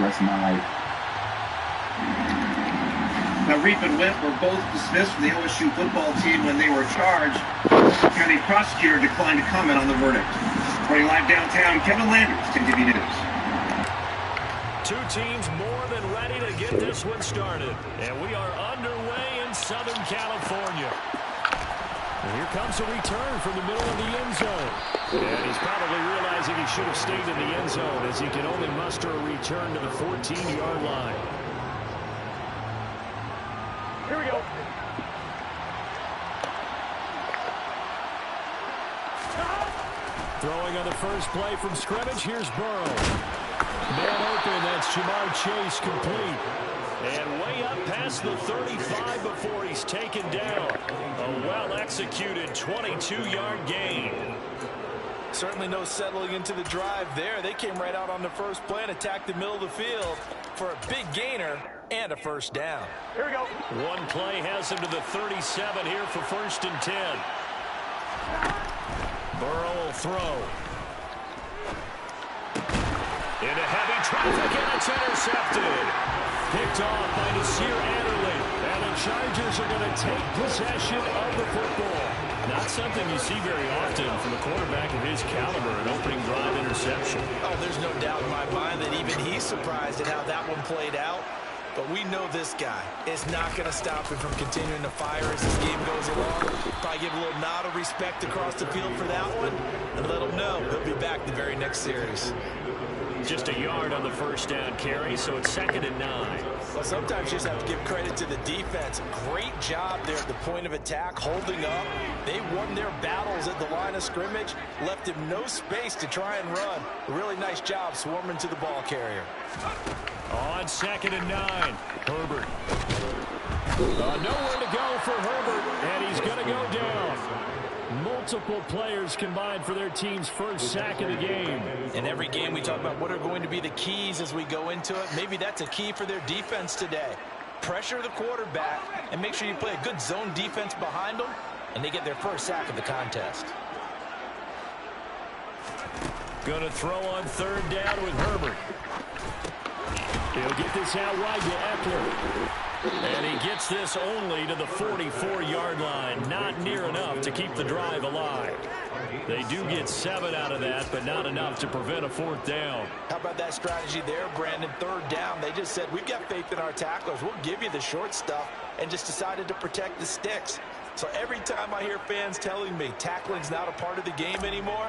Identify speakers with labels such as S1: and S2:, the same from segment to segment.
S1: rest of my life.
S2: Now, Reap and Whip were both dismissed from the OSU football team when they were charged. The county prosecutor declined to comment on the verdict. Reporting live downtown, Kevin Landers, 10TV News.
S3: Two teams more than ready to get this one started. And we are underway in Southern California. And here comes a return from the middle of the end zone. And he's probably realizing he should have stayed in the end zone as he can only muster a return to the 14-yard line. Here we go. Throwing on the first play from scrimmage. Here's Burrow. Man open. That's Jamar Chase complete. And way up past the 35 before he's taken down. A well-executed 22-yard gain.
S4: Certainly no settling into the drive there. They came right out on the first play and attacked the middle of the field for a big gainer and a first down.
S3: Here we go. One play has him to the 37 here for 1st and 10. Burrow will throw. Into heavy traffic, and it's intercepted. Picked off by Nasir Adderley. And the Chargers are going to take possession of the football. Not something you see very often from a quarterback of his caliber, an opening drive interception.
S4: Oh, there's no doubt in my mind that even he's surprised at how that one played out. But we know this guy is not going to stop him from continuing to fire as this game goes along. Probably give a little nod of respect across the field for that one and let him know he'll be back the very next series.
S3: Just a yard on the first down carry, so it's 2nd and 9.
S4: Well, sometimes you just have to give credit to the defense. Great job there at the point of attack, holding up. They won their battles at the line of scrimmage, left him no space to try and run. A really nice job swarming to the ball carrier.
S3: On 2nd and 9, Herbert. Nowhere to go for Herbert, and he's going to go down. Multiple players combined for their team's first sack of the game.
S4: In every game we talk about what are going to be the keys as we go into it. Maybe that's a key for their defense today. Pressure the quarterback and make sure you play a good zone defense behind them, and they get their first sack of the contest.
S3: Going to throw on 3rd down with Herbert. He'll get this out wide to Eckler. And he gets this only to the 44-yard line. Not near enough to keep the drive alive. They do get 7 out of that, but not enough to prevent a 4th down.
S4: How about that strategy there, Brandon? 3rd down, they just said, we've got faith in our tacklers. We'll give you the short stuff, and just decided to protect the sticks. So every time I hear fans telling me tackling's not a part of the game anymore,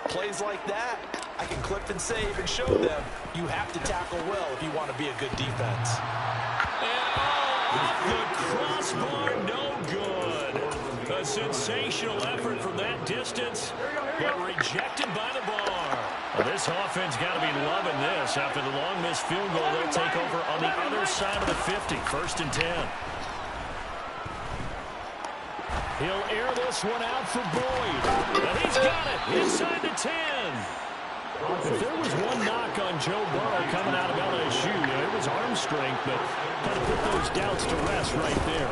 S4: plays like that, I can clip and save and show them you have to tackle well if you want to be a good defense.
S3: Off the crossbar, no good. A sensational effort from that distance, but rejected by the bar. Well, this offense got to be loving this. After the long missed field goal, they'll take over on the other side of the 50, 1st and 10. He'll air this one out for Boyd. And he's got it inside the 10. If there was one knock on Joe Burrow coming out of LSU, it was arm strength, but kind of put those doubts to rest right there.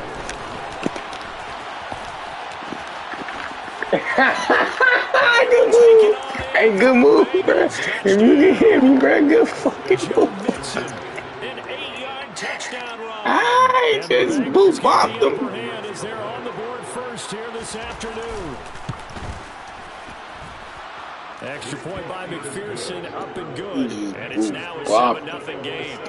S1: Hey, good move, bro. If you can hear me, bro, good fucking move.
S3: An 8-yard touchdown run.
S1: I just boop-bopped them.
S3: Is there on the board first here this afternoon. Extra point by McPherson, up and good. And it's now a 7-0 game.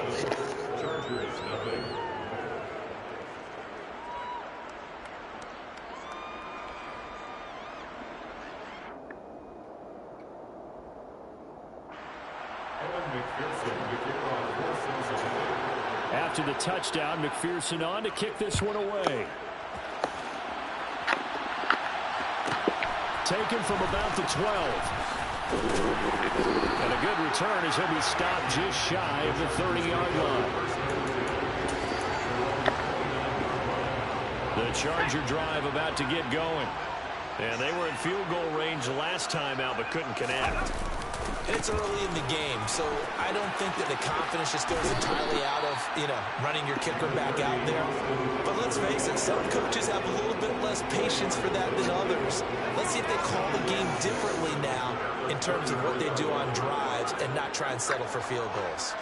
S3: After the touchdown, McPherson on to kick this one away. Taken from about the 12. And a good return as he'll be stopped just shy of the 30-yard line. The Charger drive about to get going. And they were in field goal range last time out, but couldn't connect.
S4: It's early in the game, so I don't think that the confidence just goes entirely out of, running your kicker back out there. But let's face it, some coaches have a little bit less patience for that than others. Let's see if they call the game differently now in terms of what they do on drives and not try and settle for field goals.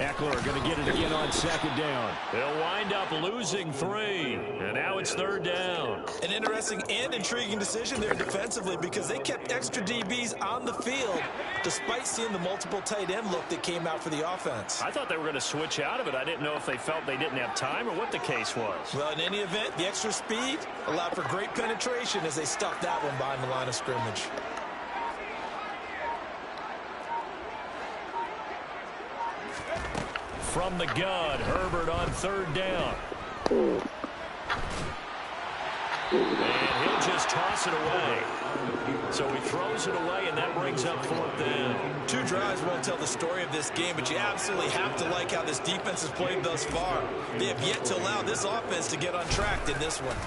S3: Eckler going to get it again on second down. They'll wind up losing 3. And now it's third down.
S4: An interesting and intriguing decision there defensively because they kept extra DBs on the field despite seeing the multiple tight end look that came out for the offense.
S3: I thought they were going to switch out of it. I didn't know if they felt they didn't have time or what the case was.
S4: Well, in any event, the extra speed allowed for great penetration as they stuffed that one behind the line of scrimmage.
S3: From the gun, Herbert on third down. And he'll just toss it away. So he throws it away, and that brings up fourth down.
S4: 2 drives won't tell the story of this game, but you absolutely have to like how this defense has played thus far. They have yet to allow this offense to get untracked in this one.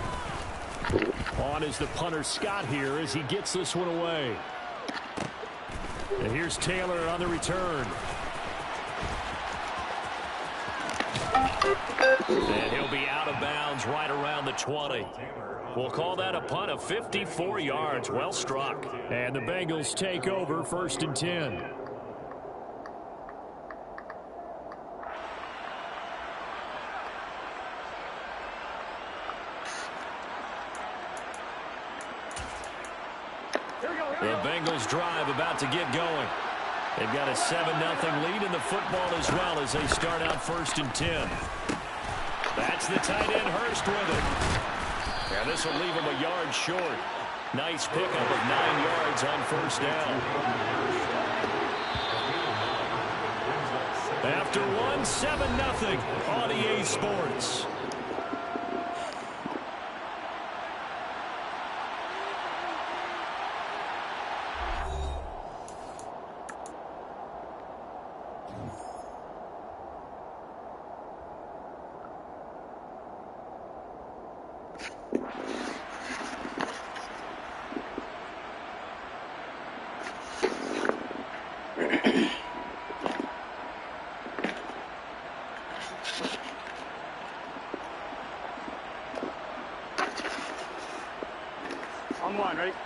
S3: On is the punter Scott here as he gets this one away. And here's Taylor on the return. And he'll be out of bounds right around the 20. We'll call that a punt of 54 yards. Well struck. And the Bengals take over 1st and 10. The Bengals drive about to get going. They've got a 7-0 lead in the football as well as they start out 1st and 10. That's the tight end Hurst with it. And this will leave him a yard short. Nice pickup of 9 yards on 1st down. After one, 7-0 on EA Sports.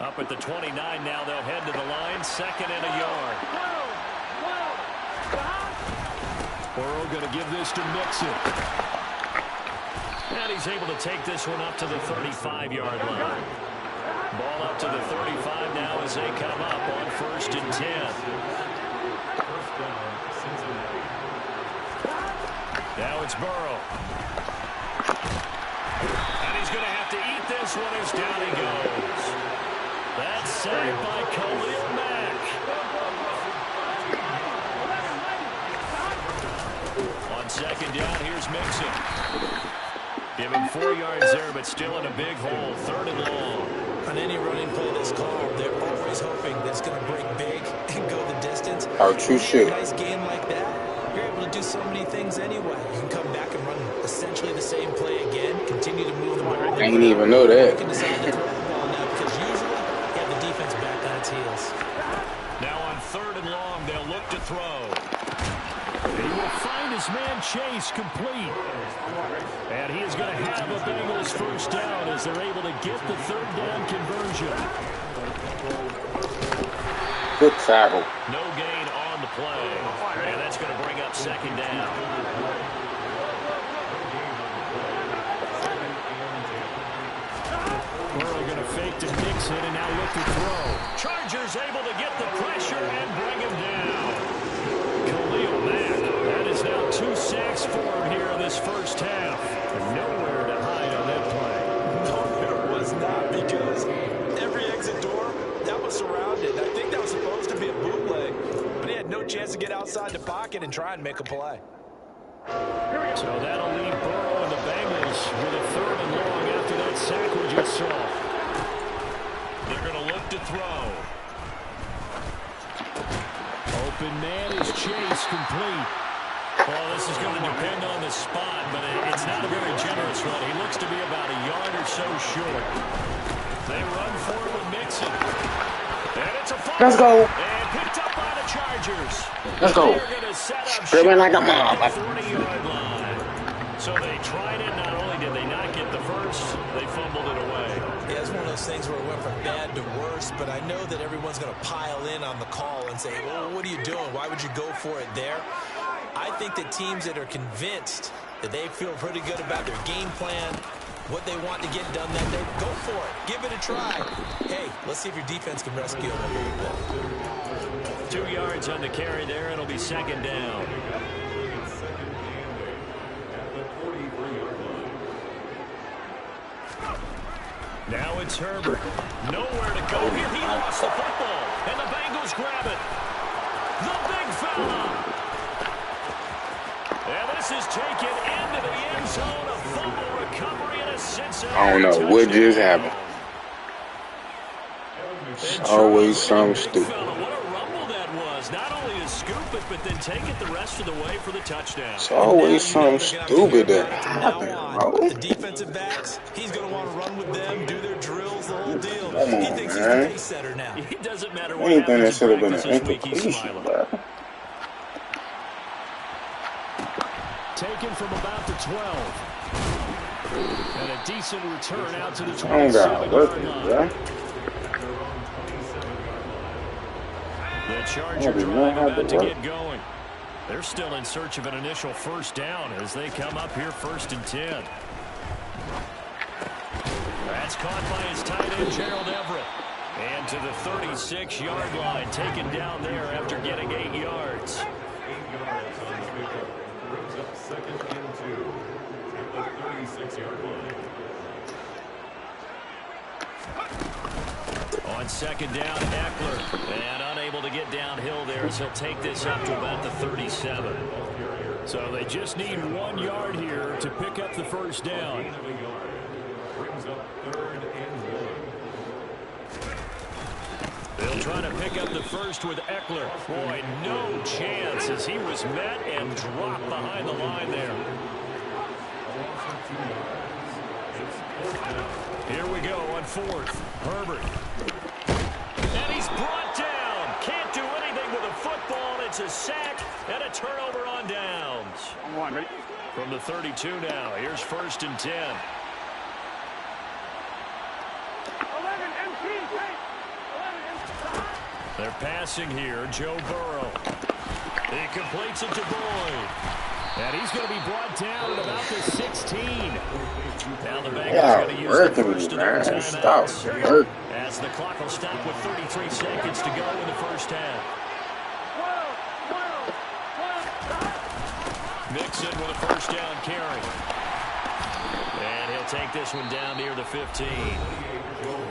S3: Up at the 29 now, they'll head to the line, 2nd and a yard. Burrow going to give this to Mixon. And he's able to take this one up to the 35-yard line. Ball up to the 35 now as they come up on 1st and 10. Now it's Burrow. And he's going to have to eat this one as down he goes. That's saved by Khalil Mack. On 2nd down, here's Mixon. Give him 4 yards there, but still in a big hole. 3rd and long.
S4: On any running play that's called, they're always hoping that it's going to break big and go the distance.
S1: Oh, true shit.
S4: A nice game like that, you're able to do so many things anyway. You can come back and run essentially the same play again, continue to move the ball.
S1: I didn't even know that.
S4: You can decide to throw the ball now because usually you have the defense back on its heels.
S3: Now on 3rd and long, they'll look to throw. He will find his man Chase complete. And he is going to have a Bengals 1st down as they're able to get the 3rd down conversion.
S1: Good tackle.
S3: No gain on the play. And that's going to bring up 2nd down. Burrow going to fake to Mixon and now look to throw. Chargers able to get the pressure and bring him down. Khalil Mack. That is now 2 sacks for him here in this 1st half. And nowhere to hide on that play.
S4: No, there was not, because every exit door, that was surrounded. I think that was supposed to be a bootleg, but he had no chance to get outside the pocket and try and make a play.
S3: So that'll leave Burrow and the Bengals with a 3rd and long after that sack we just saw. They're going to look to throw. Open man is Chase, complete. Well, this is going to depend on the spot, but it's not a very generous run. He looks to be about a yard or so short. They run forward with Mixon. And it's a fumble.
S1: Let's go.
S3: And picked up by the Chargers.
S1: Let's go.
S3: They're going to set up
S1: Dribbling like a
S3: shot
S1: mob.
S3: at the 40-yard line. So they tried it. Not only did they not get the first, they fumbled it away.
S4: Yeah, it's one of those things where it went from bad to worse, but I know that everyone's going to pile in on the call and say, well, what are you doing? Why would you go for it there? I think that teams that are convinced that they feel pretty good about their game plan, what they want to get done that day, go for it. Give it a try. Hey, let's see if your defense can rescue them a little bit.
S3: 2 yards on the carry there. It'll be second down. Now it's Herbert. Nowhere to go here. He lost the football. And the Bengals grab it. The big fella. And this is taken into the end zone. A fumble recovery and a Cincinnati
S1: I don't know what just happened. It's always something stupid.
S3: What a rumble that was. Not only a scoop it, but then take it the rest of the way for the touchdown.
S1: It's always something stupid that happens, bro.
S4: The defensive backs, he's going to want to run with them, do their drills, the whole deal.
S1: Come on,
S4: He thinks he's
S1: man.
S4: the pace setter now.
S3: It doesn't matter what
S1: Anything that
S3: happens
S1: should have
S3: in
S1: been an
S3: practice this week, he's
S1: incompletion,
S3: smiling.
S1: bro.
S3: Taken from about the 12. And a decent return out to the
S1: I don't got
S3: 27-yard
S1: nothing,
S3: line.
S1: bro.
S3: The Charger drive about to get going. They're still in search of an initial first down as they come up here 1st and 10. That's caught by his tight end, Gerald Everett. And to the 36-yard line, taken down there after getting 8 yards.
S5: 8 yards on the pickup. Brings up 2nd and 2 at the 36-yard line.
S3: On 2nd down, Eckler. And unable to get downhill there as he'll take this up to about the 37. So they just need 1 yard here to pick up the first down.
S5: Brings up 3rd and 1.
S3: They'll try to pick up the first with Eckler. Boy, no chance as he was met and dropped behind the line there. Here we go on 4th. Herbert. And he's brought down. Can't do anything with a football. It's a sack and a turnover on downs. From the 32 now. Here's 1st and 10.
S6: 11 MT,
S3: They're passing here. Joe Burrow. He completes it to Boyd. And he's going to be brought down at about the 16. Now the Bengals going to use the first of their timeouts. As the clock will stop with 33 seconds to go in the first half. Mixon with a first down carry. And he'll take this one down near the 15.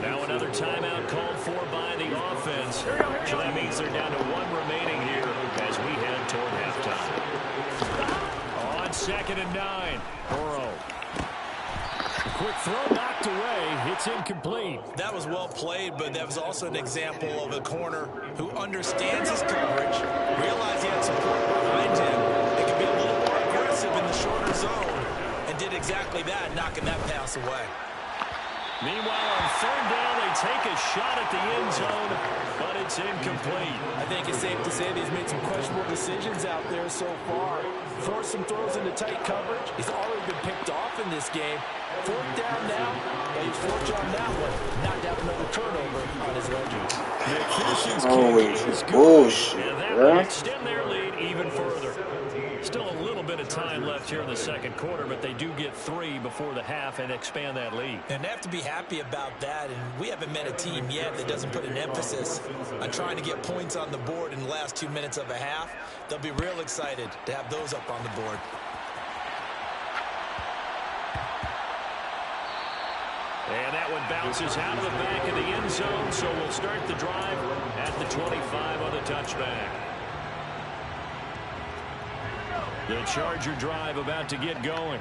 S3: Now another timeout called for by the offense. So that means they're down to 1 remaining here as we head toward halftime. On 2nd and 9, Burrow. Quick throw knocked away. It's incomplete.
S4: That was well played, but that was also an example of a corner who understands his coverage, realized he had support behind him, and could be a little more aggressive in the shorter zone, and did exactly that, knocking that pass away.
S3: Meanwhile, on 3rd down, they take a shot at the end zone, but it's incomplete.
S4: I think it's safe to say that he's made some questionable decisions out there so far. Forced some throws into tight coverage. He's already been picked off in this game. 4th down now, but he's fortunate on that one. Not to have another turnover on his legend.
S3: McPherson's
S1: Always
S3: kick is
S1: bullshit,
S3: good, and that
S1: bro.
S3: will extend their lead even further. Still a little bit of time left here in the 2nd quarter, but they do get 3 before the half and expand that lead.
S4: And they have to be happy about that, and we haven't met a team yet that doesn't put an emphasis on trying to get points on the board in the last 2 minutes of a half. They'll be real excited to have those up on the board.
S3: And that one bounces out of the back of the end zone, so we'll start the drive at the 25 on the touchback. The Charger drive about to get going.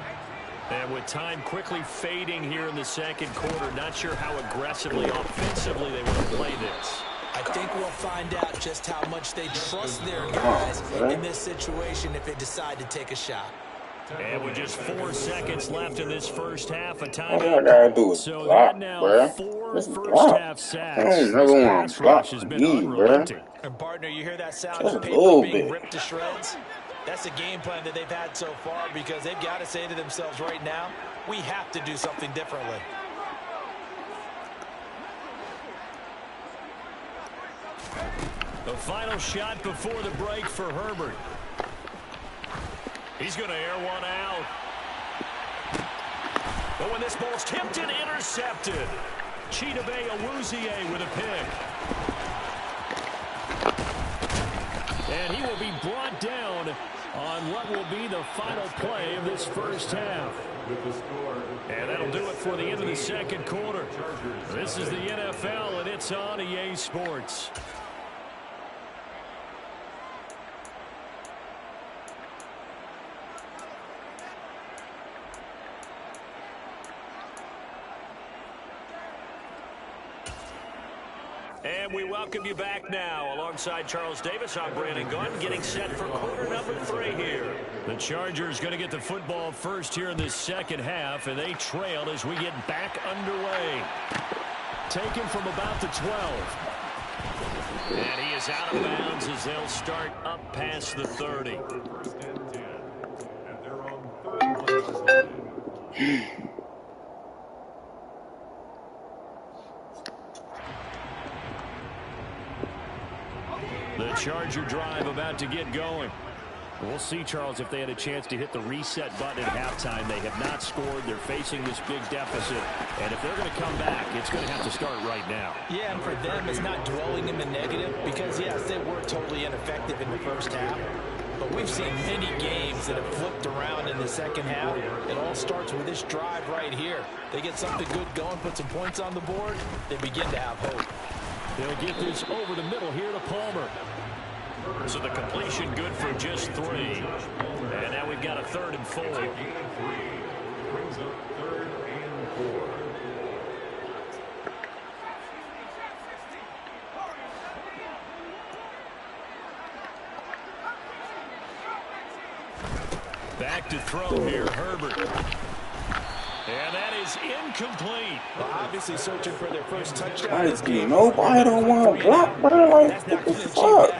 S3: And with time quickly fading here in the 2nd quarter, not sure how aggressively, offensively they want to play this.
S4: I think we'll find out just how much they trust their guys in this situation if they decide to take a shot.
S3: And with just 4 seconds left in this first half, a
S1: All I
S3: timeout.
S1: gotta do is
S3: So
S1: block,
S3: that now
S1: bruh.
S3: 4
S1: Just
S3: first
S1: block.
S3: half sacks.
S1: I don't never
S3: This
S1: want
S3: pass
S1: to block
S3: rush has
S1: for
S3: been
S1: me,
S3: unrelenting.
S4: And partner, you hear that sound
S1: Just
S4: of
S1: a
S4: paper
S1: little
S4: being
S1: bit.
S4: ripped to shreds? That's a game plan that they've had so far because they've got to say to themselves right now, we have to do something differently.
S3: The final shot before the break for Herbert. He's going to air one out. But when this ball's tipped and intercepted, Chidobe Awuzie with a pick. And he will be brought down on what will be the final play of this first half. And that'll do it for the end of the second quarter. This is the NFL, and it's on EA Sports. And we welcome you back now. Alongside Charles Davis, I'm Brandon Gunn, getting set for quarter number 3 here. The Chargers going to get the football first here in this second half, and they trail as we get back underway. Taken from about the 12. And he is out of bounds as they'll start up past the 30.
S5: First and 10. And they're on 3rd.
S3: The Charger drive about to get going. We'll see, Charles, if they had a chance to hit the reset button at halftime. They have not scored. They're facing this big deficit. And if they're going to come back, it's going to have to start right now.
S4: Yeah, and for them, it's not dwelling in the negative because, yes, they were totally ineffective in the first half. But we've seen many games that have flipped around in the second half. It all starts with this drive right here. They get something good going, put some points on the board, they begin to have hope.
S3: They'll get this over the middle here to Palmer. So the completion good for just 3. And now we've got a 3rd and 4.
S5: Brings up 3rd and 4.
S3: Back to throw here, Herbert. And that is incomplete.
S4: Well, obviously searching for their first touchdown.
S1: Nobody don't want to block, bro. Like, what the fuck?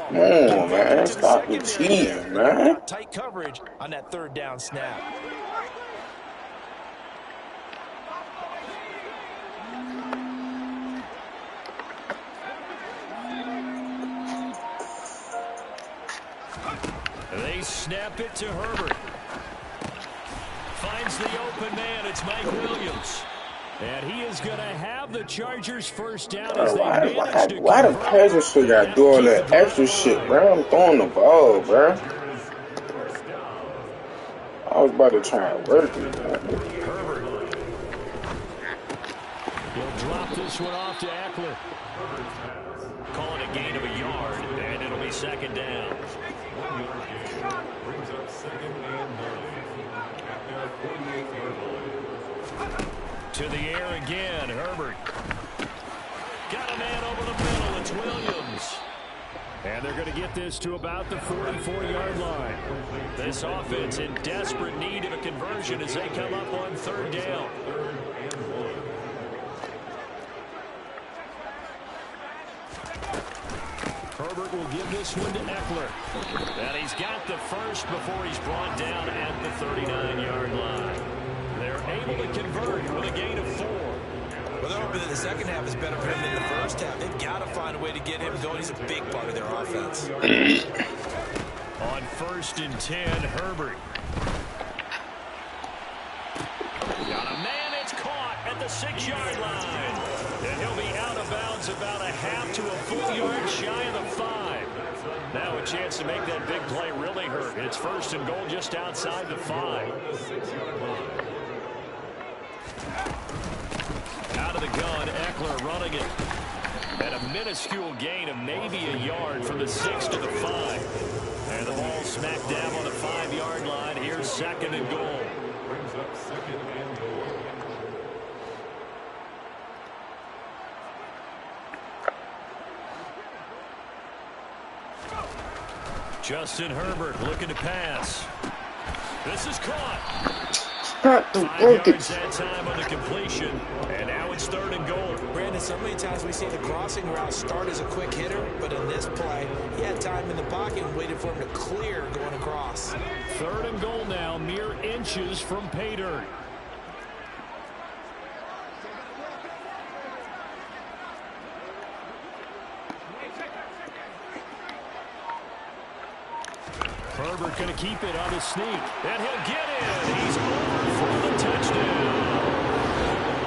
S1: Come on, man. Stop the cheating, man.
S4: Tight coverage on that 3rd down snap.
S3: They snap it to Herbert. Finds the open man. It's Mike Williams. And he is going to have the Chargers first down as they manage to
S1: why the Patriots should got do all that extra shit, bro? I'm throwing the ball, bro. I was about to try and work it, man.
S3: Herbert. He'll drop this one off to Eckler. Calling a gain of a yard, and it'll be 2nd down.
S5: Brings up 2nd and 9. At their 48-yard line.
S3: To the air again, Herbert. Got a man over the middle. It's Williams. And they're going to get this to about the 44-yard line. This offense in desperate need of a conversion as they come up on 3rd down.
S5: 3rd and 1.
S3: Herbert will give this one to Eckler. And he's got the first before he's brought down at the 39-yard line. They're able to convert with a gain of 4.
S4: Well, they're hoping that the second half is better for him than the first half. They've got to find a way to get him going. He's a big part of their offense.
S3: On 1st and 10, Herbert. Got a man. It's caught at the 6-yard line. And he'll be out of bounds about a half to a full yard shy of the 5. Now a chance to make that big play really hurt. It's 1st and goal just outside the 5. Out of the gun, Eckler running it. And a minuscule gain of maybe a yard from the 6 to the 5. And the ball smack dab on the 5-yard line. Here's 2nd and goal.
S5: Brings up 2nd and goal.
S3: Justin Herbert looking to pass. This is caught.
S1: Not the
S3: 5 yards
S1: buckets.
S3: that time on the completion. And now it's 3rd and goal.
S4: Brandon, so many times we see the crossing route start as a quick hitter, but in this play, he had time in the pocket and waited for him to clear going across.
S3: 3rd and goal now, mere inches from pay dirt. Herbert going to keep it on his sneak. And he'll get it. He's over for the touchdown.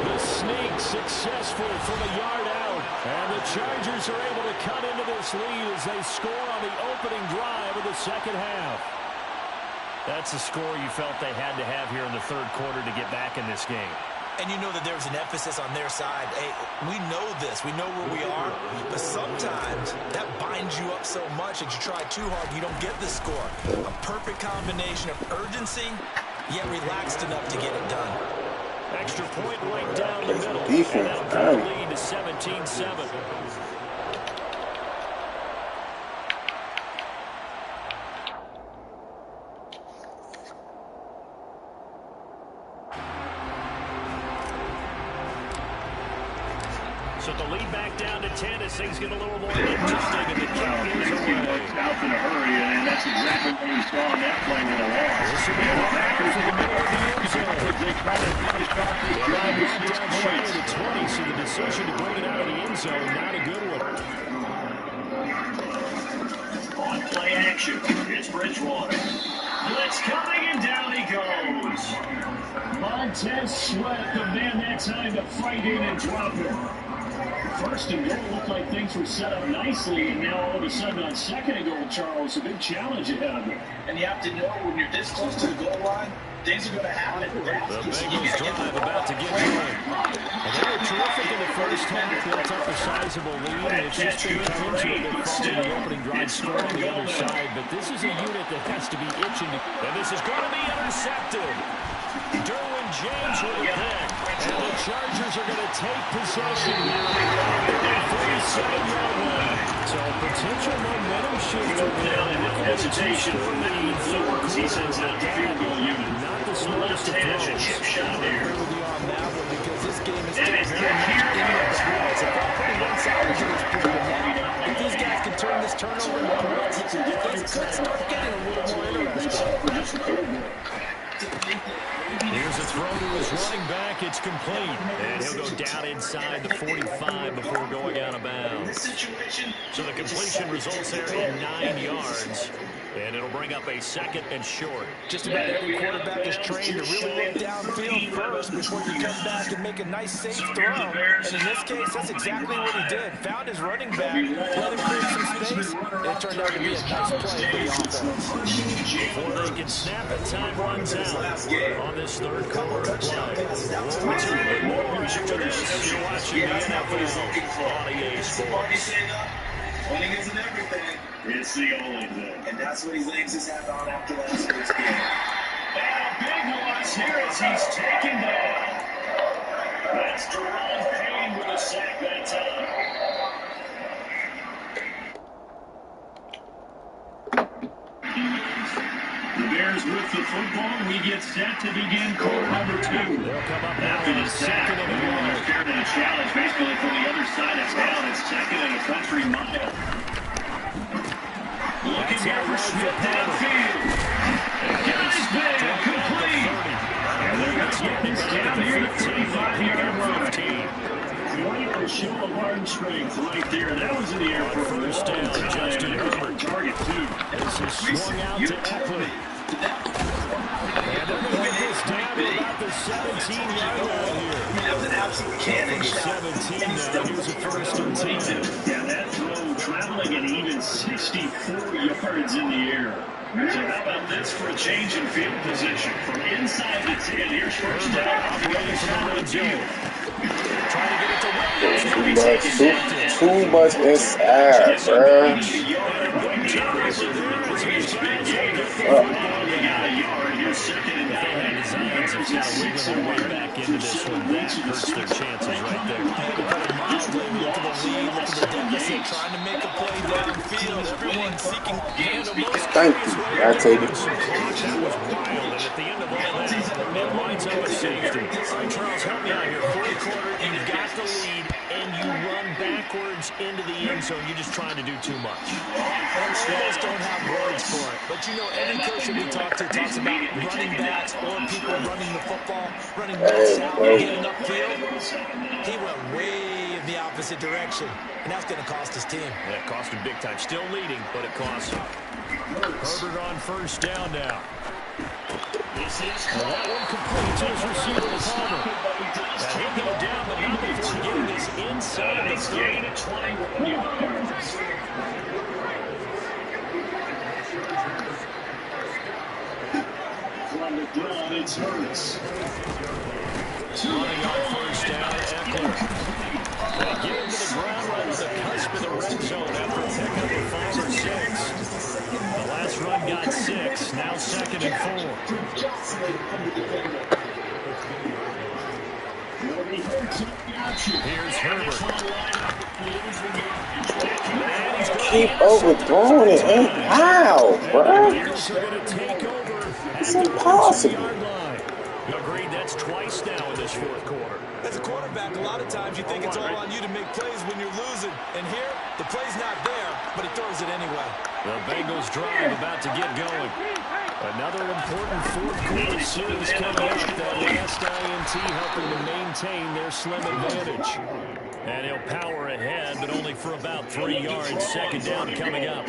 S3: The sneak successful from a yard out. And the Chargers are able to cut into this lead as they score on the opening drive of the second half. That's the score you felt they had to have here in the third quarter to get back in this game.
S4: And you know that there's an emphasis on their side. Hey, we know this. We know where we are. But sometimes that binds you up so much that you try too hard, you don't get the score. A perfect combination of urgency, yet relaxed enough to get it done.
S3: Extra point right down the middle.
S1: Defense,
S3: And that'll lead to 17-7. So the lead back down to 10 as things get a little more interesting, and the kick is away.
S2: Out in a hurry, and that's exactly what we saw in that play with a loss.
S3: This will be a back for the middle of the end zone.
S2: They kind of finished off this drive with 6
S3: Shy of
S2: points.
S3: the 20, so the decision to bring it out of the end zone, not a good one.
S2: On play action, it's Bridgewater. Blitz coming, and down he goes. Montez Sweat, the man that time to fight in and drop it. First and goal looked like things were set up nicely, and now all of a sudden on second and goal, Charles, a big challenge ahead of them.
S7: And you have to know when you're this close to the goal line, things are going to happen.
S3: The Bengals drive about to get going. And they were terrific in the first half, built up a sizable lead, and it's just been come into it. They followed the opening drive score on the other side, but this is a unit that has to be itching. And this is going to be intercepted. Derwin James with a pick. And the Chargers are going to take possession here at the 37-yard line. So a potential momentum shifter there.
S2: Hesitation for many thorns. He sends out the field goal unit.
S3: Not the
S2: Left
S3: smartest
S2: edge, a
S3: approach.
S2: chip shot there.
S4: I agree with you on that one because this game is
S2: And it's
S4: still very
S2: here
S4: much in the
S2: comes.
S4: balance. If they're pretty one-sided to this point, if these guys can turn this turnover into points, things could start getting a little more interesting.
S3: Here's a throw to his running back. It's complete. And he'll go down inside the 45 before going out of bounds. So the completion results there in 9 yards. And it'll bring up a second and short.
S4: Just about every quarterback is trained to really look downfield first before you come back and make a nice safe throw. And in this case, that's exactly what he did. Found his running back, let him create some space, and it turned out to be a nice play for the offense.
S3: Before they can snap it, time runs out on this third quarter of play. We'll return with more after this. You're watching the NFL on EA Sports.
S7: Winning isn't everything.
S2: It's the only thing.
S7: And that's what he lays his hat on after last week's game.
S2: And a big loss here as he's taken down. That's Deron Payne with a sack that time. The Bears with the football. We get set to begin quarter number 2.
S3: They'll come up
S2: After
S3: now
S2: the
S3: on
S2: sack,
S3: second and a yard.
S2: scared of the challenge, basically from the other side of town. It's second and a country mile. Looking here for Smith downfield. Got his man complete. And they're going to get this down here at the 35-yard line. Quite a show of arm strength right there. That was in the air for
S3: First down, Justin Herbert.
S2: Target 2.
S3: This is swung out to Eckler. And they're going to get this down to about the 17-yard line here.
S7: That was an absolute cannon shot.
S3: 17 now. Here's a first and 10.
S2: Yeah, that throw traveling at even 64 yards in the air. So how about this for a change in field position? From inside the 10, here's first down.
S3: Operating from the red zone. Trying to get it to Williams.
S1: Too much inside, bruh.
S2: Second and
S3: And Zions is kind of wiggling their way back into this one. That hurts their chances right there.
S4: Look at the lead, look at the deficit, trying to make a play downfield. Everyone seeking handle most.
S1: Thank you. I take it.
S3: That was wild. And at the end of all that, it lines up a safety. All right, Charles, help me out here. Fourth quarter, you've got the lead, and you run backwards into the end zone. You're just trying to do too much.
S4: Almost don't have words for it. But you know, every coach that we talk to talks about running backs or people running the football, running backs out, getting upfield. He went way in the opposite direction, and that's going to cost his team.
S3: Yeah, it cost him big time. Still leading, but it cost him. Herbert on first down now. That one complete to his receiver, Palmer. And he'll go down, but not before getting this inside the 30.
S2: From the ground, it's Hurts.
S3: Running on first down, Eckler. They get him to the ground right on the cusp of the red zone after picking up a 5 or 6. The last run got 6, now 2nd and 4. Here's Herbert.
S1: Keep overthrowing it. And how, bro? It's impossible.
S3: Agreed, that's twice now in this fourth quarter.
S4: As a quarterback, a lot of times you think it's all on you to make plays when you're losing. And here, the play's not there, but he throws it anyway.
S3: The Bengals drive about to get going. Another important fourth quarter series coming up. That last INT helping to maintain their slim advantage. And he'll power ahead, but only for about 3 yards. 2nd down coming up.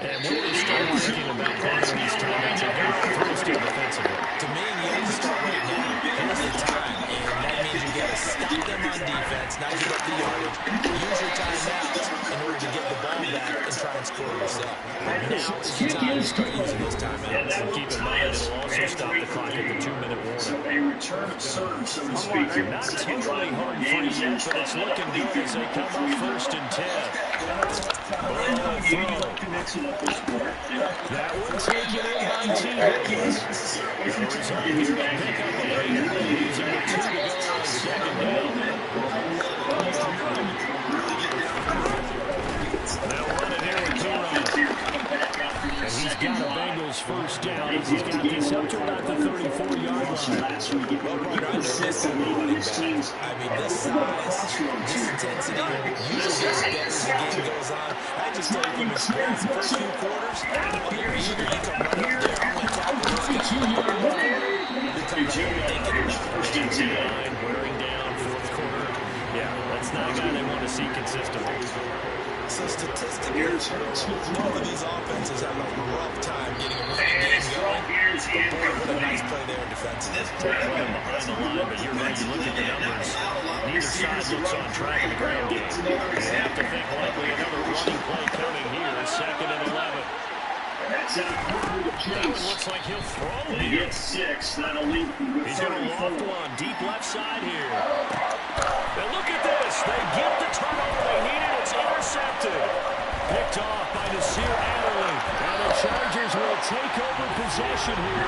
S3: And when do you start thinking about passing these timeouts and throw still defensively?
S4: To me, you have to start right now. Here's the time, and that means you got to stop them on defense, not give up the yardage. Use your timeouts in order to get the ball back and try and score yourself. Now is the time to start using those timeouts.
S3: And keep in mind, it'll also stop the clock at the 2-minute warning.
S2: A return of serve, so to speak.
S3: Not totally hard free yet, but it's looking good as they come up 1st and 10. Throw. That one taken in by T. Higgins. Arizona here to pick up a lead. Using the 2 to go on 2nd down. Now running here with Kevo. And he's got a Bengals first down as he's got this up to about the 34-yard line.
S4: I mean, this size, this intensity, usually gets better as the game goes on. I just tell you from experience, the first 2 quarters, you're eager, you come right up there. I'm going to tackle this guy.
S3: First and 10, wearing down, fourth quarter. Yeah, that's not a guy they want to see consistently.
S4: So statistically, both of these offenses have a rough time getting a running game going. But boy, what a nice play there defensively.
S3: Running behind the line, but you're right, you look at the numbers. Neither side looks on track in the ground game. You have to think likely another running play coming here, 2nd and 11. That one looks like he'll throw
S2: He
S3: here.
S2: gets 6. That'll leave him with
S3: He's going to loft one, deep left side here. And look at this. They get the turnover they needed. It's intercepted. Picked off by Nasir Adderley. And the Chargers will take over possession here.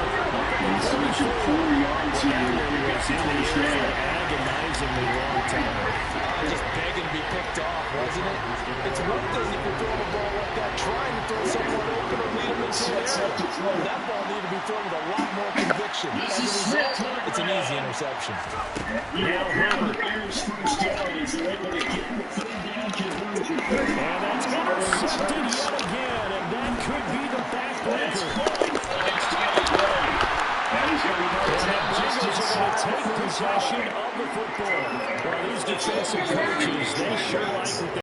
S2: 4 yards here.
S3: Was in the air for agonizingly long time.
S4: Just begging to be picked off, wasn't it? It's one thing if you're throwing a ball like that, trying to throw someone open or lead them into an error. That ball needed to be thrown with a lot more conviction. As a result, it's an easy interception.
S3: Now Herbert.
S2: First down is able to get the 3rd down conversion.
S3: And that's intercepted yet again. And that could be the backbreaker.
S2: That is going to be
S3: And the Bengals are going to take possession of the football. Well, these defensive coaches, they sure like what they